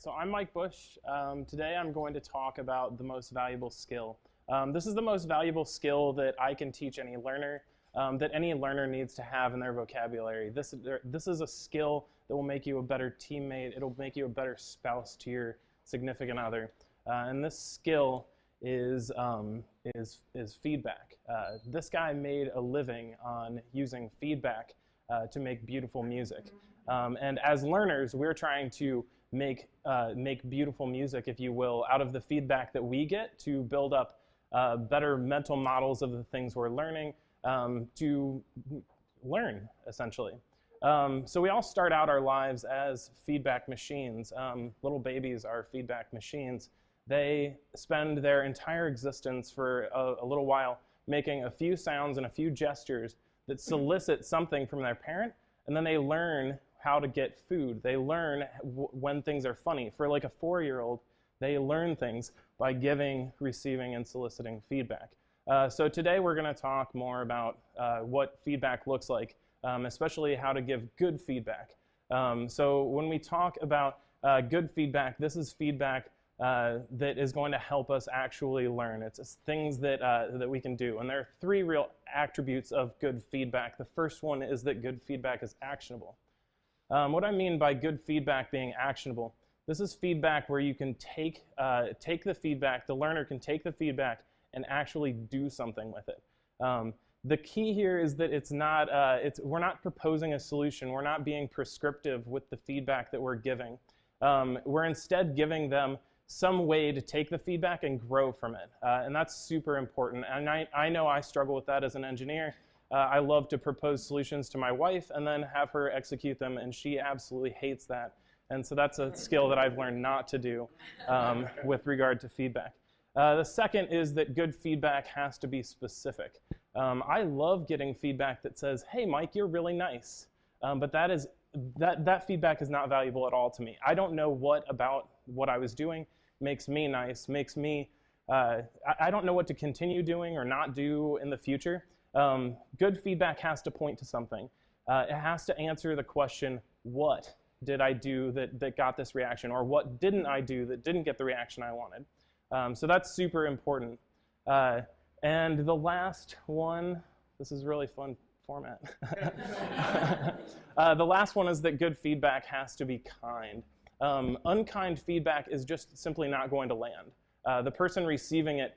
So I'm Mike Busch. Today I'm going to talk about the most valuable skill. This is the most valuable skill that I can teach any learner, that any learner needs to have in their vocabulary. This is a skill that will make you a better teammate. It'll make you a better spouse to your significant other. And this skill is feedback. This guy made a living on using feedback to make beautiful music. And as learners, we're trying to make beautiful music, if you will, out of the feedback that we get to build up better mental models of the things we're learning, to learn, essentially. So we all start out our lives as feedback machines. Little babies are feedback machines. They spend their entire existence for a little while making a few sounds and a few gestures that solicit something from their parent, and then they learn how to get food. They learn when things are funny. For like a 4-year-old, they learn things by giving, receiving, and soliciting feedback. So today we're going to talk more about what feedback looks like, especially how to give good feedback. So when we talk about good feedback, this is feedback that is going to help us actually learn. It's things that we can do. And there are 3 real attributes of good feedback. The first one is that good feedback is actionable. What I mean by good feedback being actionable, this is feedback where you can take the feedback, the learner can take the feedback and actually do something with it. The key here is that we're not proposing a solution. We're not being prescriptive with the feedback that we're giving. We're instead giving them some way to take the feedback and grow from it. And that's super important. And I know I struggle with that as an engineer. I love to propose solutions to my wife and then have her execute them, and she absolutely hates that. And so that's a skill that I've learned not to do with regard to feedback. The second is that good feedback has to be specific. I love getting feedback that says, "Hey, Mike, you're really nice," but that feedback is not valuable at all to me. I don't know what about what I was doing makes me nice, makes me, I don't know what to continue doing or not do in the future. Good feedback has to point to something. It has to answer the question, what did I do that got this reaction? Or what didn't I do that didn't get the reaction I wanted? So that's super important. And the last one, this is really fun format. The last one is that good feedback has to be kind. Unkind feedback is just simply not going to land. The person receiving it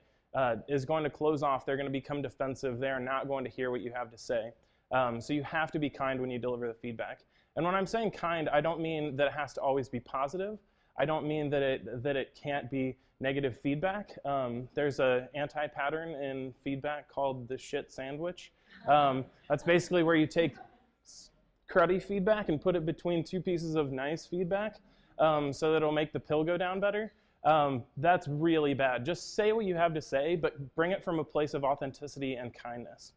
is going to close off. They're going to become defensive. They are not going to hear what you have to say. So you have to be kind when you deliver the feedback. And when I'm saying kind, I don't mean that it has to always be positive. I don't mean that it can't be negative feedback. There's an anti-pattern in feedback called the shit sandwich. That's basically where you take cruddy feedback and put it between 2 pieces of nice feedback so that it'll make the pill go down better. That's really bad. Just say what you have to say, but bring it from a place of authenticity and kindness.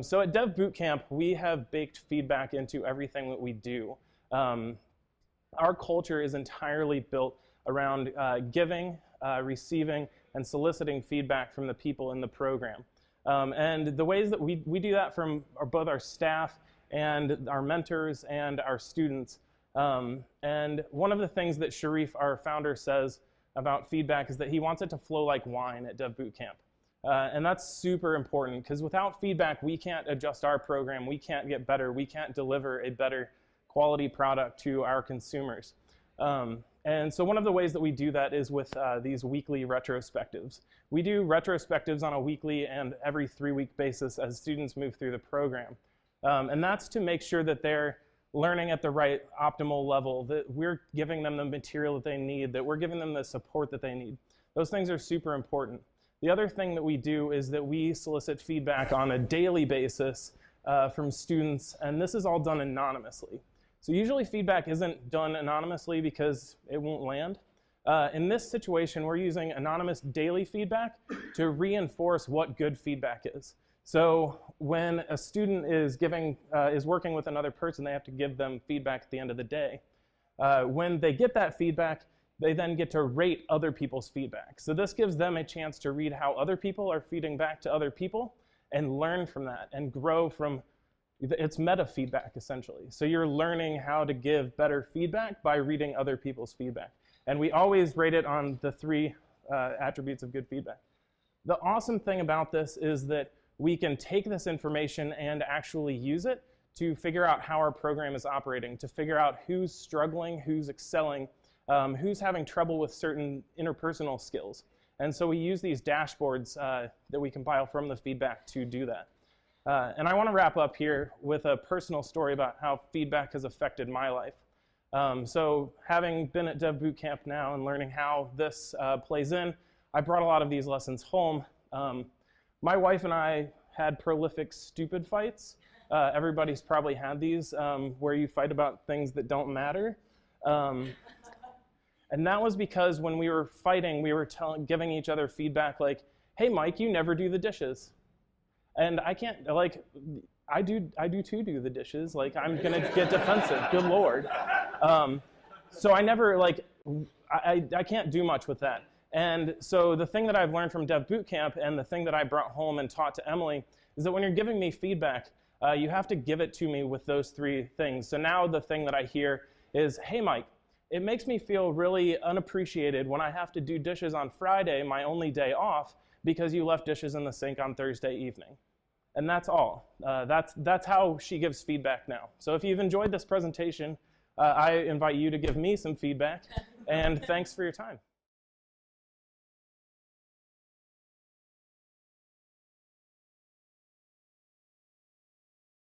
So at Dev Bootcamp, we have baked feedback into everything that we do. Our culture is entirely built around giving, receiving, and soliciting feedback from the people in the program. And the ways that we do that from both our staff and our mentors and our students. And one of the things that Sharif, our founder, says about feedback is that he wants it to flow like wine at Dev Bootcamp. And that's super important, because without feedback, we can't adjust our program, we can't get better, we can't deliver a better quality product to our consumers. And so one of the ways that we do that is with these weekly retrospectives. We do retrospectives on a weekly and every 3-week basis as students move through the program. And that's to make sure that they're learning at the right optimal level, that we're giving them the material that they need, that we're giving them the support that they need. Those things are super important. The other thing that we do is that we solicit feedback on a daily basis from students, and this is all done anonymously. So usually feedback isn't done anonymously because it won't land. In this situation, we're using anonymous daily feedback to reinforce what good feedback is. So when a student is working with another person, they have to give them feedback at the end of the day. When they get that feedback, they then get to rate other people's feedback. So this gives them a chance to read how other people are feeding back to other people and learn from that and grow from, it's meta feedback essentially. So you're learning how to give better feedback by reading other people's feedback. And we always rate it on the 3 attributes of good feedback. The awesome thing about this is that we can take this information and actually use it to figure out how our program is operating, to figure out who's struggling, who's excelling, who's having trouble with certain interpersonal skills. And so we use these dashboards that we compile from the feedback to do that. And I want to wrap up here with a personal story about how feedback has affected my life. So having been at Dev Bootcamp now and learning how this plays in, I brought a lot of these lessons home. My wife and I had prolific stupid fights. Everybody's probably had these where you fight about things that don't matter. And that was because when we were fighting, we were giving each other feedback like, hey, Mike, you never do the dishes. And I can't, like, I do do the dishes. Like, I'm going to get defensive. Good Lord. So I never, like, I can't do much with that. And so the thing that I've learned from Dev Bootcamp and the thing that I brought home and taught to Emily is that when you're giving me feedback, you have to give it to me with those 3 things. So now the thing that I hear is, hey, Mike, it makes me feel really unappreciated when I have to do dishes on Friday, my only day off, because you left dishes in the sink on Thursday evening. And that's all. That's how she gives feedback now. So if you've enjoyed this presentation, I invite you to give me some feedback, and thanks for your time.